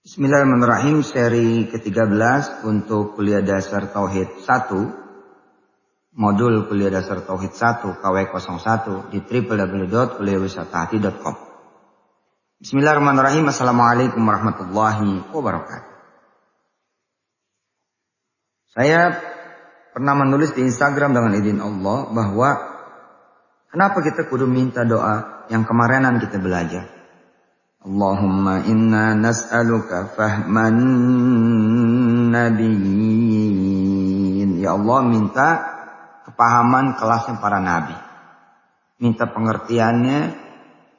Bismillahirrahmanirrahim, seri ke-13 untuk kuliah dasar Tauhid 1, modul kuliah dasar Tauhid 1 KW01 di www.kuliahwisatahati.com. Bismillahirrahmanirrahim. Assalamualaikum warahmatullahi wabarakatuh. Saya pernah menulis di Instagram dengan izin Allah bahwa kenapa kita kudu minta doa yang kemarinan kita belajar. Allahumma inna nas'aluka fahman nabiyyin. Ya Allah, minta kepahaman kelasnya para nabi. Minta pengertiannya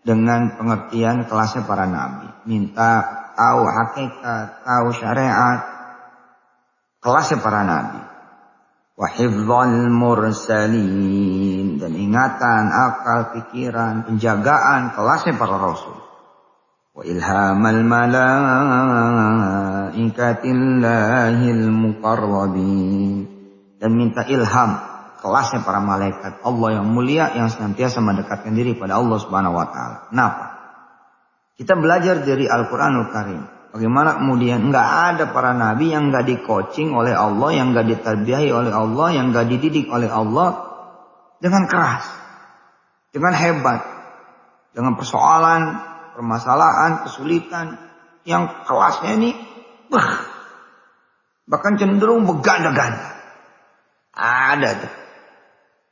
dengan pengertian kelasnya para nabi. Minta tahu hakikat, tahu syariat kelasnya para nabi. Wa hifdzal mursalin, dan ingatan, akal, pikiran, penjagaan kelasnya para rasul. Wa ilhamal malaikatillahil muqarrabin, dan minta ilham kelasnya para malaikat Allah yang mulia yang senantiasa mendekatkan diri pada Allah Subhanahu wa taala. Kenapa? Kita belajar dari Al-Qur'anul Karim. Bagaimana kemudian enggak ada para nabi yang enggak di-coaching oleh Allah, yang enggak ditarbiyahi oleh Allah, yang enggak dididik oleh Allah dengan keras, dengan hebat, dengan persoalan, permasalahan, kesulitan yang kelasnya ini bahkan cenderung berganda-ganda. Ada tuh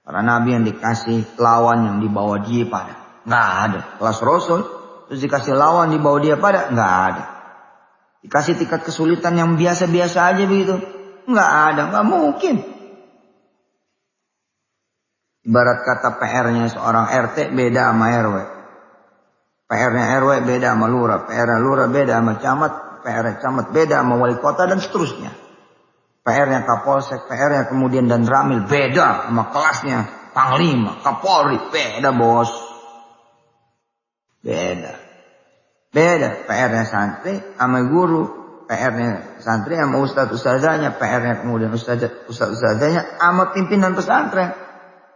para nabi yang dikasih lawan yang dibawa dia pada, nggak ada. Kelas Rasul terus dikasih lawan dibawa dia pada, nggak ada. Dikasih tingkat kesulitan yang biasa-biasa aja begitu, nggak ada, nggak mungkin. Ibarat kata PR-nya seorang RT beda sama RW. PR-nya RW beda sama lurah, PR-nya lurah beda sama camat, PR-nya camat beda sama wali kota, dan seterusnya. PR-nya Kapolsek, PR-nya kemudian dan Ramil beda sama kelasnya Panglima, Kapolri, beda bos. Beda. PR-nya santri sama guru, PR-nya santri sama ustadz-ustadzanya, PR-nya kemudian ustadz-ustadzanya sama pimpinan pesantren.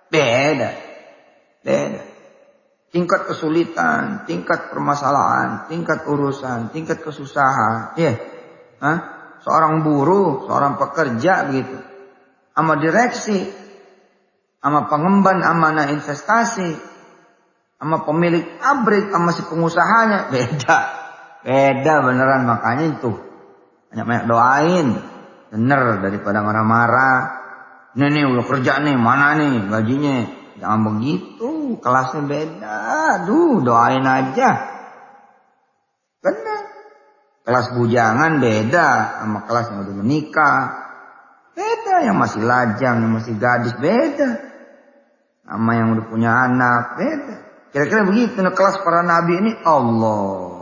Beda. Tingkat kesulitan, tingkat permasalahan, tingkat urusan, tingkat kesusahan. Seorang buruh, seorang pekerja begitu. Sama direksi, sama pengemban amanah investasi, sama pemilik pabrik, sama si pengusahanya. Beda beneran. Makanya itu banyak doain. Bener daripada marah-marah. Nih udah kerja nih, mana nih gajinya. Jangan begitu, kelasnya beda. Aduh, doain aja. Benar. Kelas bujangan beda sama kelas yang udah menikah. Beda, yang masih lajang, yang masih gadis beda. Sama yang udah punya anak beda. Kira-kira begitu. Nah, kelas para nabi ini Allah.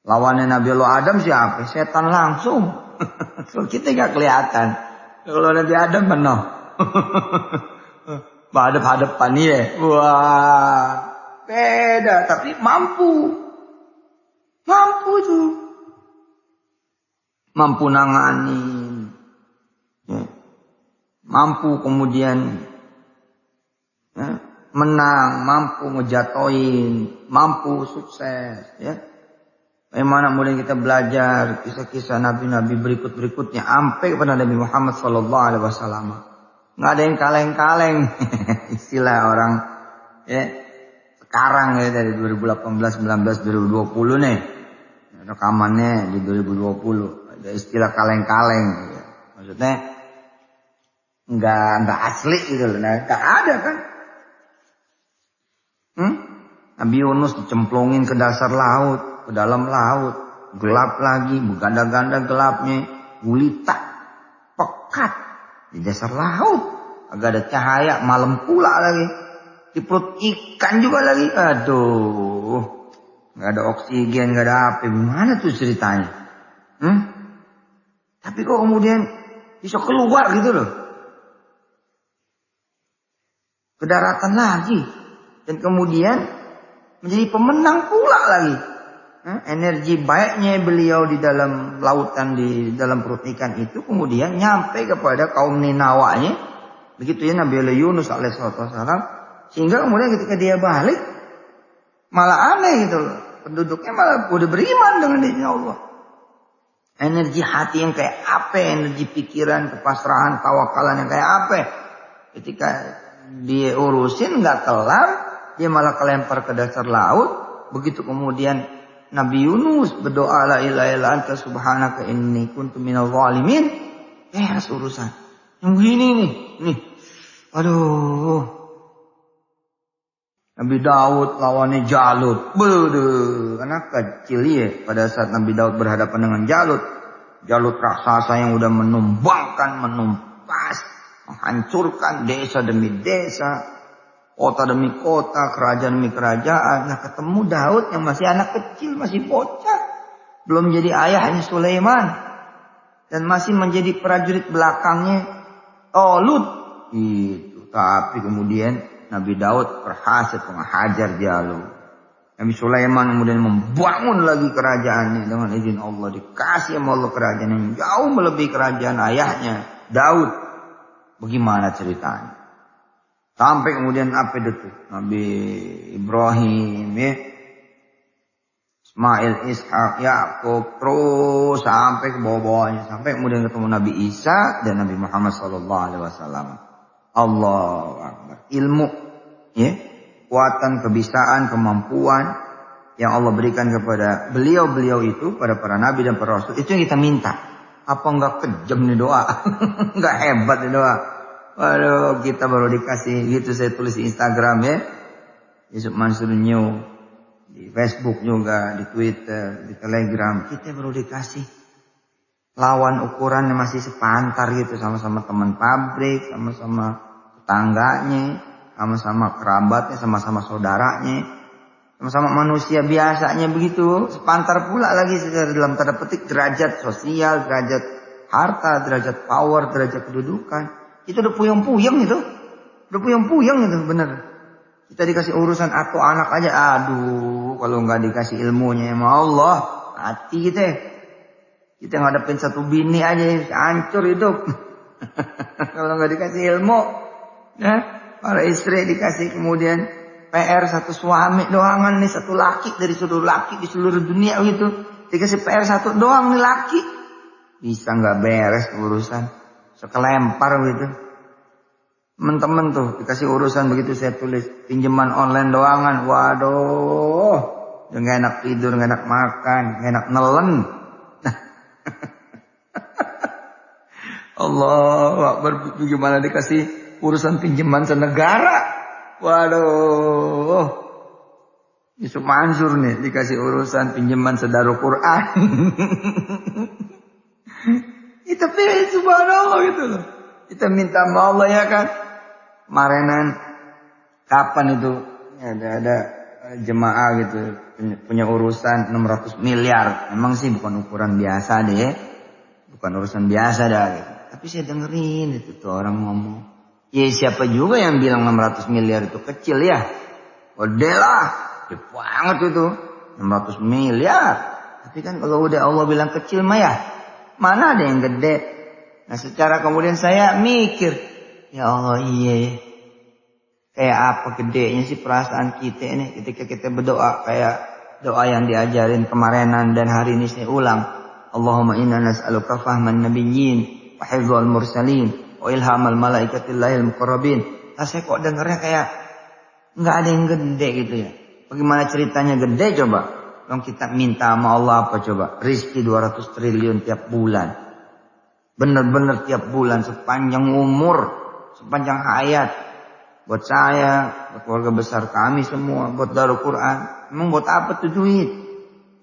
Lawannya Nabi Allah Adam siapa? Setan langsung. Kalau kita gak kelihatan. Kalau Nabi Adam benar. Hadap-hadapan ya. Wah, beda tapi mampu tuh. Mampu nanganin. Ya. Mampu kemudian menang, mampu ngejatoin, mampu sukses, ya. Bagaimana kemudian kita belajar kisah-kisah nabi-nabi berikutnya sampai kepada Nabi Muhammad SAW. Nggak ada yang kaleng-kaleng. Istilah orang ya sekarang ya, dari 2018, 19, 2020 nih. Rekamannya di 2020. Ada istilah kaleng-kaleng. Ya. Maksudnya nggak asli gitu loh. Nah, nggak ada kan. Nabi Yunus dicemplungin ke dasar laut, ke dalam laut. Gelap lagi, berganda-ganda gelapnya. Gulita, pekat. Di dasar laut, agak ada cahaya, malam pula lagi. Di perut ikan juga lagi. Aduh, nggak ada oksigen, nggak ada api. Gimana tuh ceritanya? Tapi kok kemudian bisa keluar gitu loh, ke daratan lagi, dan kemudian menjadi pemenang pula lagi. Energi baiknya beliau di dalam lautan, di dalam perut ikan itu kemudian nyampe kepada kaum Ninawanya. Begitu ya Nabi Yunus alaihissalam. Sehingga kemudian ketika dia balik malah aneh gitu loh. penduduknya malah udah beriman dengan izin Allah. Energi hati yang kayak apa, energi pikiran, kepasrahan, tawakalan yang kayak apa. Ketika dia urusin nggak kelar, dia malah kelempar ke dasar laut. Begitu kemudian Nabi Yunus berdoa la ilaha illa anta subhanaka inni kuntu minadh dhalimin. Urusan. Yang gini nih. Aduh. Nabi Daud lawannya Jalut. Beduh, anak kecil ya. Pada saat Nabi Daud berhadapan dengan Jalut. Jalut raksasa yang udah menumbangkan, menumpas, menghancurkan desa demi desa. Kota demi kota, kerajaan demi kerajaan. Nah ketemu Daud yang masih anak kecil, masih bocah. Belum jadi ayahnya Sulaiman. Dan masih menjadi prajurit belakangnya Talut. Itu. Tapi kemudian Nabi Daud berhasil menghajar Jalut. Nabi Sulaiman kemudian membangun lagi kerajaannya dengan izin Allah. Dikasih sama Allah kerajaan yang jauh melebihi kerajaan ayahnya Daud. Bagaimana ceritanya? Sampai kemudian apa itu? Nabi Ibrahim, Ismail, Ishak, Yakub, terus sampai ke bawah-bawahnya. Sampai kemudian ketemu Nabi Isa dan Nabi Muhammad SAW. Allahu Akbar. Ilmu, kekuatan, kebisaan, kemampuan yang Allah berikan kepada beliau-beliau itu, pada para nabi dan para rasul. Itu yang kita minta. Apa enggak kejam nih doa? Enggak hebat nih doa. Waduh, kita baru dikasih gitu, saya tulis di Instagram ya. Yusuf Mansur New, di Facebook juga, di Twitter, di Telegram. Kita baru dikasih lawan ukurannya masih sepantar gitu. Sama-sama teman pabrik, sama-sama tetangganya, sama-sama kerabatnya, sama-sama saudaranya. Sama-sama manusia biasanya begitu. Sepantar pula lagi secara dalam tanda petik derajat sosial, derajat harta, derajat power, derajat kedudukan. Itu udah puyeng-puyeng itu. Udah puyeng-puyeng itu bener. Kita dikasih urusan atau anak aja. Aduh, kalau nggak dikasih ilmunya sama Allah, mati kita. Kita ngadepin satu bini aja, hancur hidup. Kalau nggak dikasih ilmu, para istri dikasih kemudian PR satu suami doangan nih, satu laki dari seluruh laki di seluruh dunia gitu. Dikasih PR satu doang nih laki. Bisa nggak beres urusan. Sekelempar gitu. Teman-teman tuh dikasih urusan begitu saya tulis. Pinjaman online doangan. Waduh. Udah gak enak tidur, gak enak makan, gak enak nelen. Allah Akbar. Gimana dikasih urusan pinjaman senegara. Waduh. Yusuf Mansur nih dikasih urusan pinjaman sedarul Quran. Kita pilih subhanallah gitu loh. Kita minta sama Allah ya kan. Kemarinan kapan itu ada jemaah gitu punya urusan 600 miliar. Memang sih bukan ukuran biasa deh. Bukan urusan biasa dah gitu. Tapi saya dengerin itu tuh orang ngomong. Ya siapa juga yang bilang 600 miliar itu kecil ya. Udah lah. Gede banget itu. 600 miliar. Tapi kan kalau udah Allah bilang kecil mah ya. Mana ada yang gede? Nah secara kemudian saya mikir. Ya Allah iya. Kayak apa gedenya sih perasaan kita ini. Ketika kita berdoa. Kayak doa yang diajarin kemarinan dan hari ini saya ulang. Allahumma inna nas'aluka fahman nabiyyin. Wa hifdzal mursalin. Wa ilhamal malaikatillahil muqarrabin. Nah saya kok dengarnya kayak. Nggak ada yang gede gitu ya. Bagaimana ceritanya gede coba? Yang kita minta sama Allah apa coba? Rizki 200 triliun tiap bulan. Benar-benar tiap bulan. Sepanjang umur. Sepanjang hayat. Buat saya. Buat keluarga besar kami semua. Buat Darul Quran. Emang buat apa tuh duit?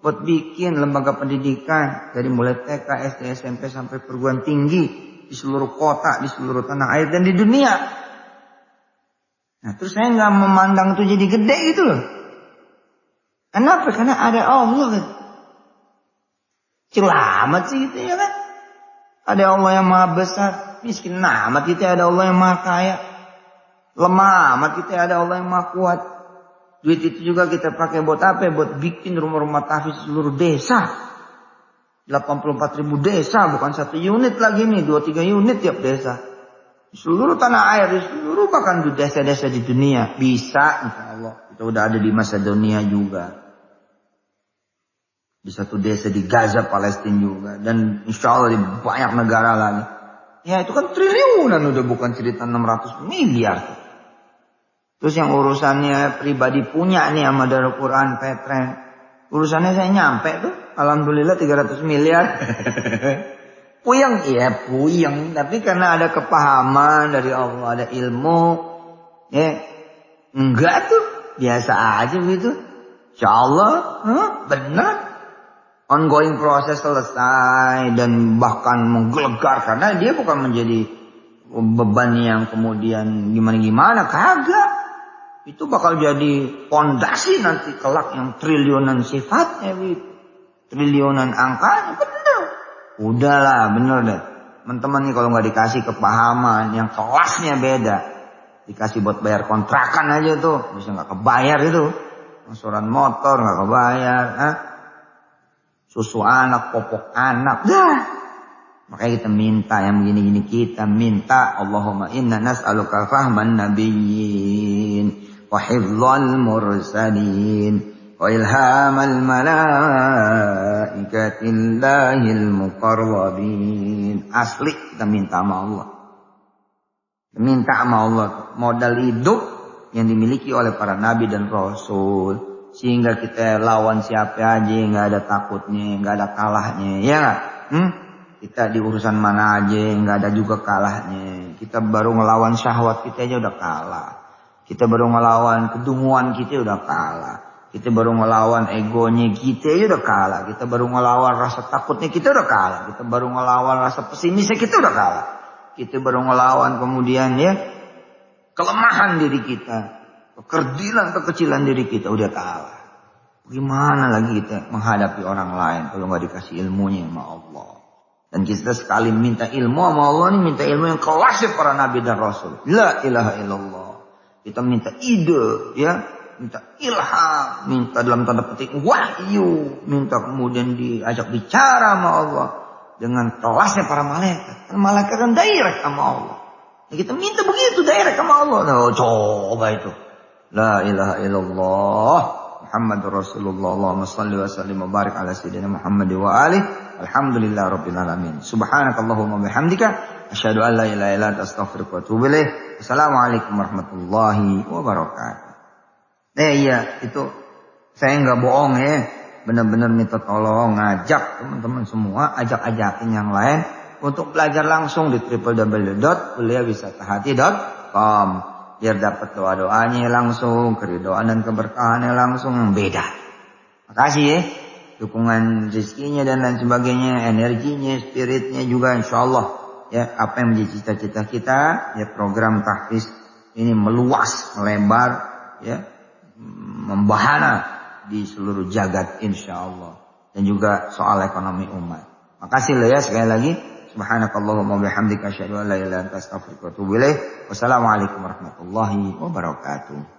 Buat bikin lembaga pendidikan. Dari mulai TK, SD, SMP sampai perguruan tinggi. Di seluruh kota. Di seluruh tanah air. Dan di dunia. Nah terus saya nggak memandang itu jadi gede gitu loh. Kenapa? Karena ada Allah kan. Kecil amat sih gitu ya kan. Ada Allah yang maha besar. Miskin amat gitu ada Allah yang maha kaya. Lemah amat gitu ada Allah yang maha kuat. Duit itu juga kita pakai buat apa? Buat bikin rumah-rumah tahfiz seluruh desa. 84.000 desa. Bukan 1 unit lagi nih. 2-3 unit tiap desa. Di seluruh tanah air. Di seluruh bahkan di desa-desa di dunia. Bisa insya Allah. Kita udah ada di Macedonia juga. Di satu desa di Gaza, Palestina juga. Dan insya Allah di banyak negara lagi. Ya itu kan triliunan udah, bukan cerita 600 miliar. Terus yang urusannya pribadi punya nih sama Darul Quran Petren. Urusannya saya nyampe tuh. Alhamdulillah 300 miliar. Puyeng, iya puyeng. Tapi karena ada kepahaman dari Allah, ada ilmu. Ya, enggak tuh. Biasa aja gitu. Insya Allah, benar. Ongoing proses selesai dan bahkan menggelegar. Karena dia bukan menjadi beban yang kemudian gimana-gimana. Kagak. Itu bakal jadi fondasi nanti kelak yang triliunan sifatnya gitu. Triliunan angkanya, bener. Udahlah, bener deh. Teman-teman nih kalau nggak dikasih kepahaman yang kelasnya beda. Dikasih buat bayar kontrakan aja tuh. Bisa nggak kebayar itu. Angsuran motor nggak kebayar. Susu anak, popok anak. Dah. Makanya kita minta yang begini-gini, kita minta Allahumma inna nas'aluka fahman nabiyyin wa hifdzal mursalin wa ilhamal malaikatillahil muqarrabin. Asli kita minta sama Allah. Minta sama Allah modal hidup yang dimiliki oleh para nabi dan rasul. Sehingga kita lawan siapa aja nggak ada takutnya, nggak ada kalahnya. Ya nggak? Kita di urusan mana aja nggak ada juga kalahnya. Kita baru ngelawan syahwat kita aja udah kalah. Kita baru ngelawan kedunguan kita udah kalah. Kita baru ngelawan egonya kita aja udah kalah. Kita baru ngelawan rasa takutnya kita udah kalah. Kita baru ngelawan rasa pesimisnya kita udah kalah. Kita baru ngelawan kemudian ya kelemahan diri kita. Kekerdilan, kekecilan diri kita udah kalah. Gimana lagi kita menghadapi orang lain kalau nggak dikasih ilmunya sama Allah. Dan kita sekali minta ilmu sama Allah nih, minta ilmu yang kelasnya para nabi dan rasul. La ilaha illallah. Kita minta ide, ya, minta ilham, minta dalam tanda petik wahyu, minta kemudian diajak bicara sama Allah dengan kelasnya para malaikat. Kan malaikat kan direct sama Allah. Ya, kita minta begitu direct sama Allah. Nah, coba itu. La ilaha illallah Muhammadur Rasulullah. Allahumma salli wa sallim wa barik ala sayyidina Muhammad wa alihi. Alhamdulillah rabbil alamin. Subhanakallahumma bihamdika asyhadu an la ilaha illa anta astaghfiruka wa atubu ilaik. Assalamualaikum warahmatullahi wabarakatuh. Iya, itu saya enggak bohong ya. Benar-benar minta tolong ngajak teman-teman semua, ajak-ajakin yang lain untuk belajar langsung di www.kuliahwisatahati.com. Biar dapat doa-doanya langsung, keridhaan dan keberkahannya langsung yang beda. Makasih ya. Dukungan rezekinya dan lain sebagainya, energinya, spiritnya juga insyaallah. Ya, apa yang menjadi cita-cita kita, ya program tahfiz ini meluas, melebar, ya, membahana di seluruh jagat insyaallah. Dan juga soal ekonomi umat. Makasih loh ya sekali lagi. Subhanakallahumma bihamdika asyhadu an la ilaha illa anta astaghfiruka wa atubu ilaik. Wassalamualaikum warahmatullahi wabarakatuh.